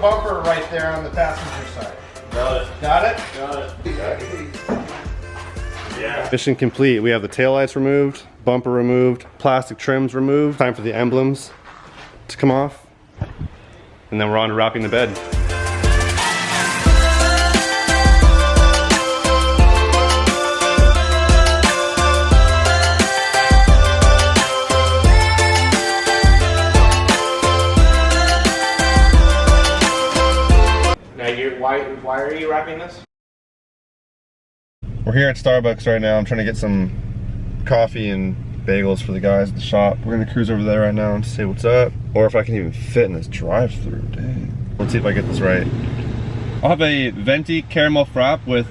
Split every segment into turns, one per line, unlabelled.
bumper right there on the passenger side.
Got it.
Got it?
Got it. Yeah.
Mission complete. We have the taillights removed, bumper removed, plastic trims removed. Time for the emblems to come off. And then we're on to wrapping the bed.
Why are you wrapping this?
We're here at Starbucks right now. I'm trying to get some coffee and bagels for the guys at the shop. We're gonna cruise over there right now and say what's up. Or if I can even fit in this drive-thru, dang. Let's see if I get this right. I'll have a venti caramel frap with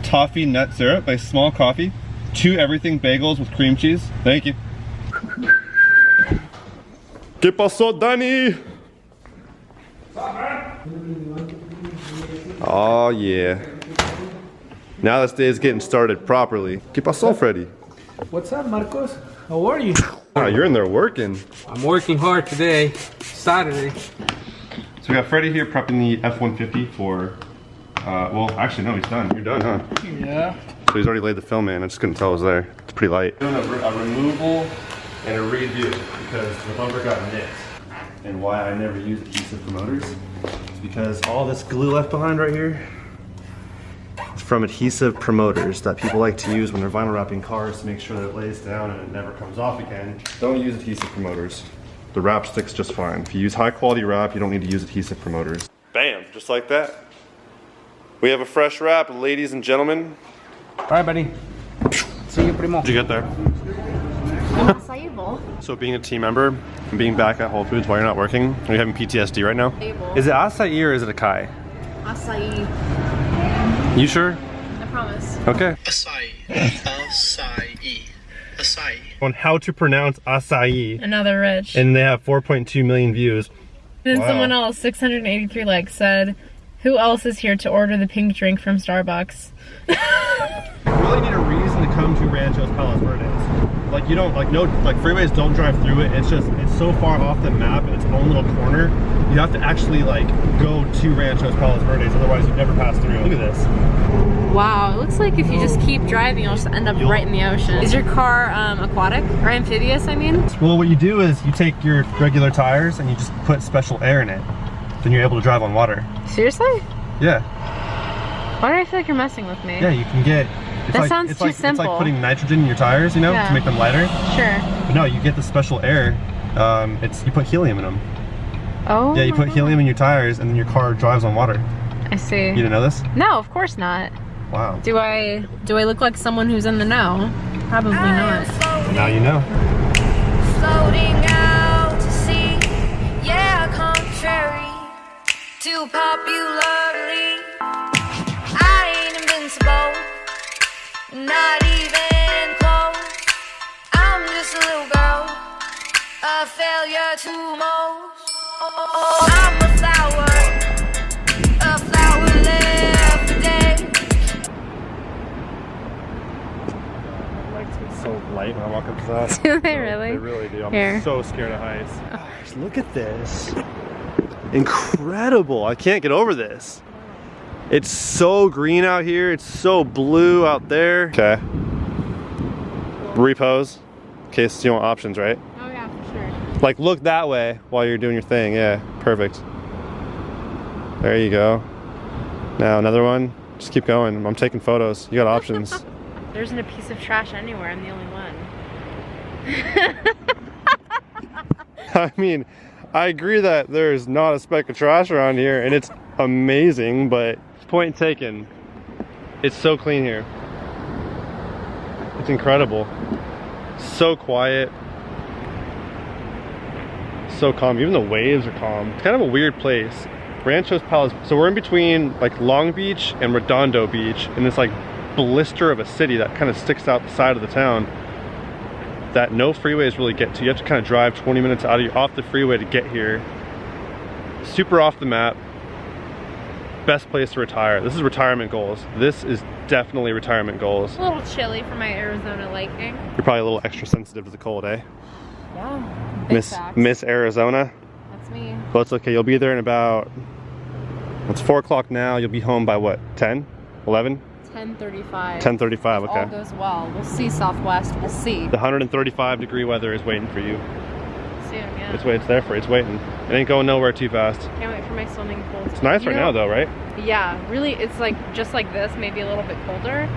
toffee nut syrup, a small coffee, 2 everything bagels with cream cheese. Thank you. ¿Qué pasó, Danny? Oh yeah. Now this day is getting started properly. ¿Qué pasó, Freddy?
What's up, Marcos? How are you?
Oh, you're in there working.
I'm working hard today, Saturday.
So we got Freddy here prepping the F-150 for, well, actually no, he's done. You're done, huh?
Yeah.
So he's already laid the film in. I just couldn't tell it was there. It's pretty light. Doing a removal and a redo because the bumper got nicked. And why I never use adhesive promoters is because all this glue left behind right here is from adhesive promoters that people like to use when they're vinyl wrapping cars to make sure that it lays down and it never comes off again. Don't use adhesive promoters. The wrap sticks just fine. If you use high quality wrap, you don't need to use adhesive promoters. Bam, just like that. We have a fresh wrap, ladies and gentlemen.
All right, buddy. See you, primo.
Did you get there? So being a team member and being back at Whole Foods while you're not working, are you having PTSD right now? Is it acai or is it acai?
Acai.
You sure?
I promise.
Okay.
Acai. Acai. Acai.
On how to pronounce acai.
Another rich.
And they have 4.2 million views.
Then
Wow.
someone else, 683 likes, said, "Who else is here to order the pink drink from Starbucks?"
You really need a reason to come to Ranchos Palos Verdes. Like you don't, like no, like freeways don't drive through it. It's just, it's so far off the map in its own little corner. You have to actually like go to Ranchos Palos Verdes, otherwise you'd never pass through. Look at this.
Wow, it looks like if you just keep driving, you'll just end up right in the ocean. Is your car aquatic? Or amphibious, I mean?
Well, what you do is you take your regular tires and you just put special air in it. Then you're able to drive on water.
Seriously?
Yeah.
Why do I feel like you're messing with me?
Yeah, you can get...
That sounds too simple.
It's like putting nitrogen in your tires, you know,
Yeah.
to make them lighter.
Sure.
But no, you get the special air. You put helium in them.
Oh.
Yeah, you put helium in your tires and then your car drives on water.
I see.
You didn't know this?
No, of course not.
Wow.
Do I look like someone who's in the know? Probably not.
Now you know.
Floating out to sea, yeah, contrary to popularly. I ain't invincible, not even close. I'm just a little girl, a failure to most. I'm a flower left for days.
So light when I walk up to that.
Do they really?
They really do. I'm
Here.
so scared of heights. Gosh, look at this. Incredible. I can't get over this. It's so green out here. It's so blue out there. Okay. Repose. In case you want options, right?
Oh yeah, for sure.
Like look that way while you're doing your thing. Yeah, perfect. There you go. Now another one. Just keep going. I'm taking photos. You got options.
There isn't a piece of trash anywhere. I'm the only one.
I mean, I agree that there's not a speck of trash around here and it's amazing, but point taken. It's so clean here. It's incredible. So quiet. So calm. Even the waves are calm. It's kind of a weird place. Ranchos Palos. So we're in between like Long Beach and Redondo Beach in this like blister of a city that kind of sticks out the side of the town that no freeways really get to. You have to kind of drive 20 minutes off the freeway to get here. Super off the map. Best place to retire. This is retirement goals. This is definitely retirement goals.
A little chilly for my Arizona liking.
You're probably a little extra sensitive to the cold, eh?
Yeah. Big facts.
Miss Arizona.
That's me.
Well, it's okay. You'll be there in about It's 4 o'clock now. You'll be home by what, 10, 11?
10:35.
10:35,
If
okay.
all goes well. We'll see Southwest. We'll see.
The 135-degree weather is waiting for you.
See him, yeah.
It's there for you. It's waiting. It ain't going nowhere too fast.
Can't wait for my swimming pool.
It's nice right now though, right?
Yeah, really, it's like just like this, maybe a little bit colder.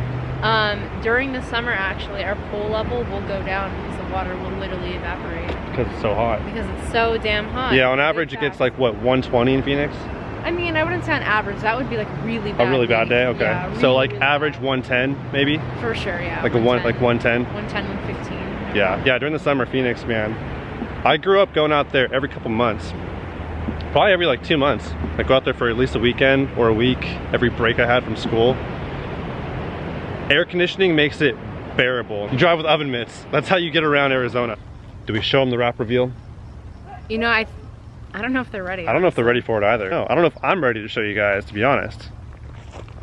During the summer, actually, our pool level will go down because the water will literally evaporate.
Because it's so hot.
Because it's so damn hot.
Yeah, on average it gets like what, 120 in Phoenix?
I mean, I wouldn't say on average. That would be like really bad.
A really bad day. Okay.
Yeah, really,
so like
really
average 110 maybe.
For sure, yeah.
Like 110.
110, 115.
Yeah, yeah. During the summer, Phoenix, man. I grew up going out there every couple months. Probably every like 2 months. I go out there for at least a weekend or a week. Every break I had from school. Air conditioning makes it bearable. You drive with oven mitts. That's how you get around Arizona. Do we show them the wrap reveal?
You know, I don't know if they're ready.
I don't know if they're ready for it either. No, I don't know if I'm ready to show you guys, to be honest.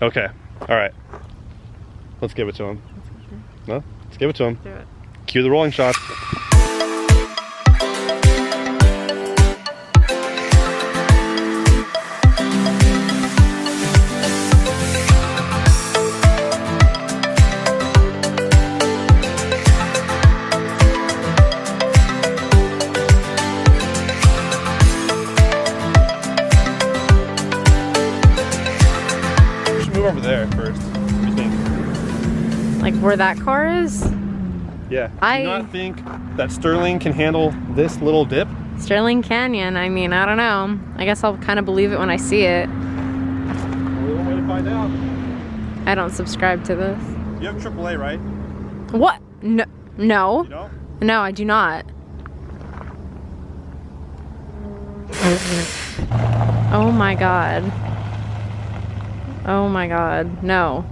Okay, all right. Let's give it to them. No, let's give it to them.
Do it.
Cue the rolling shots. Over there first. What do you think?
Like where that car is?
Yeah. Do you not think that Sterling can handle this little dip?
Sterling Canyon, I mean, I don't know. I guess I'll kind of believe it when I see it.
Only one way to find out.
I don't subscribe to this.
You have AAA, right?
What? No. No.
You don't?
No, I do not. Oh my god. Oh my god, no.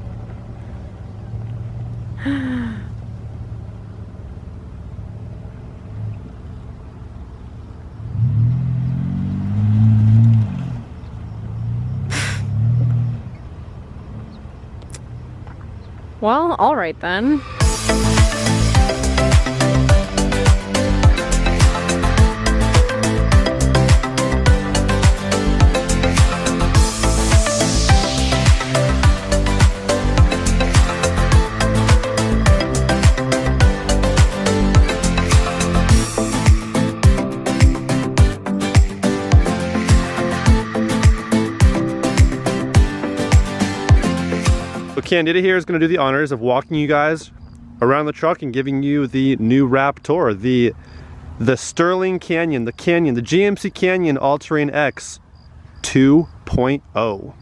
Well, all right then.
Candida here is going to do the honors of walking you guys around the truck and giving you the new wrap tour, the Sterling Canyon, the GMC Canyon All-Terrain X 2.0.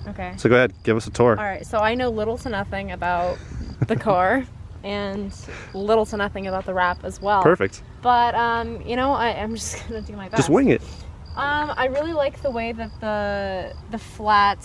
Okay.
So go ahead, give us a tour.
All right, so I know little to nothing about the car and little to nothing about the wrap as well.
Perfect.
But, you know, I'm just gonna do my best.
Just wing it.
I really like the way that the flat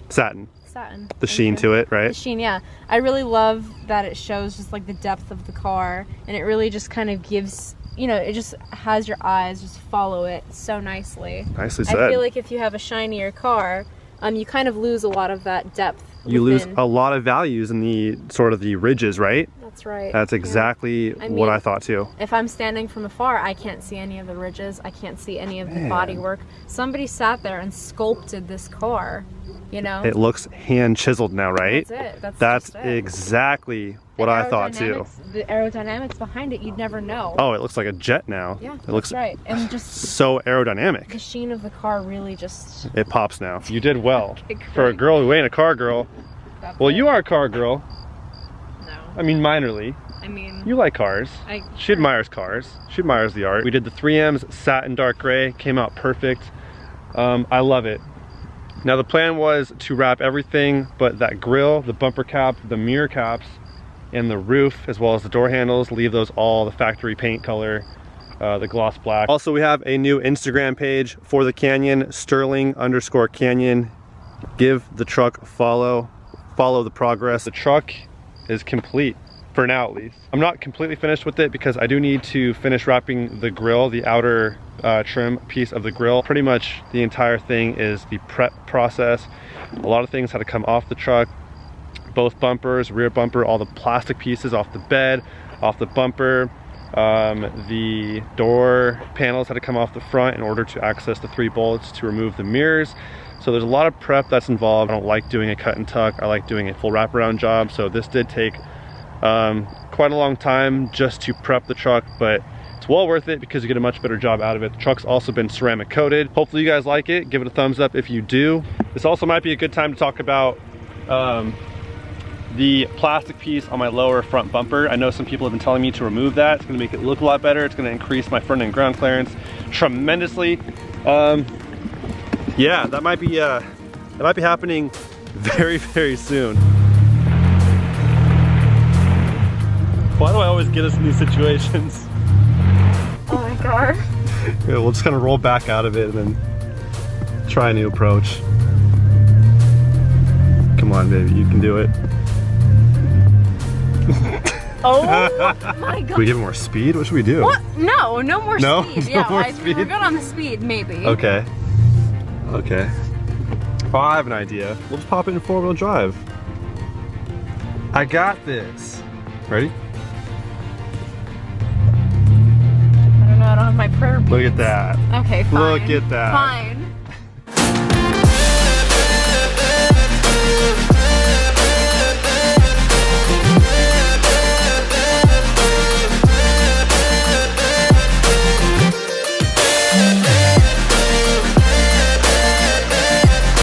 Satin.
satin.
The sheen to it, right?
The sheen, yeah. I really love that it shows just like the depth of the car, and it really just kind of gives, you know, it just has your eyes just follow it so nicely.
Nicely said.
I feel like if you have a shinier car, you kind of lose a lot of that depth.
You lose a lot of values in the sort of the ridges, right?
That's right.
That's exactly what I thought too.
If I'm standing from afar, I can't see any of the ridges. I can't see any of the bodywork. Somebody sat there and sculpted this car, you know?
It looks hand chiseled now, right?
That's it.
That's
just it.
exactly what I thought too.
The aerodynamics behind it, you'd never know.
Oh, it looks like a jet now.
Yeah,
it looks
right. And just
so aerodynamic.
the sheen of the car really just...
It pops now. You did well.
Okay,
For a
great.
girl who ain't a car girl. Well, you are a car girl.
No.
I mean, minorly.
I mean...
You like cars. She admires cars. She admires the art. We did the 3Ms satin dark gray. Came out perfect. I love it. Now the plan was to wrap everything but that grille, the bumper cap, the mirror caps, and the roof, as well as the door handles. Leave those all the factory paint color, the gloss black. Also, we have a new Instagram page for the Canyon, Sterling_Canyon. Give the truck a follow the progress. The truck is complete, for now at least. I'm not completely finished with it because I do need to finish wrapping the grille, the outer trim piece of the grille. Pretty much the entire thing is the prep process. A lot of things had to come off the truck. Both bumpers, rear bumper, all the plastic pieces off the bed, off the bumper. The door panels had to come off the front in order to access the 3 bolts to remove the mirrors. So there's a lot of prep that's involved. I don't like doing a cut and tuck. I like doing a full wraparound job. So this did take quite a long time just to prep the truck, but it's well worth it because you get a much better job out of it. The truck's also been ceramic coated. Hopefully you guys like it. Give it a thumbs up if you do. This also might be a good time to talk about the plastic piece on my lower front bumper. I know some people have been telling me to remove that. It's gonna make it look a lot better. It's gonna increase my front end ground clearance tremendously. Yeah, that might be happening very, very soon. Why do I always get us in these situations?
Oh my god.
Yeah, we'll just kind of roll back out of it and then try a new approach. Come on, baby, you can do it.
Oh my god.
Should we give it more speed? What should we do?
What? No, no more
No?
speed.
No
Yeah,
more
we're
speed?
good on the speed, maybe.
Okay. Okay. Oh, I have an idea. We'll just pop it in 4-wheel drive. I got this. Ready?
I don't know, I don't have my prayer beads.
Look at that.
Okay, fine.
Look at that.
Fine.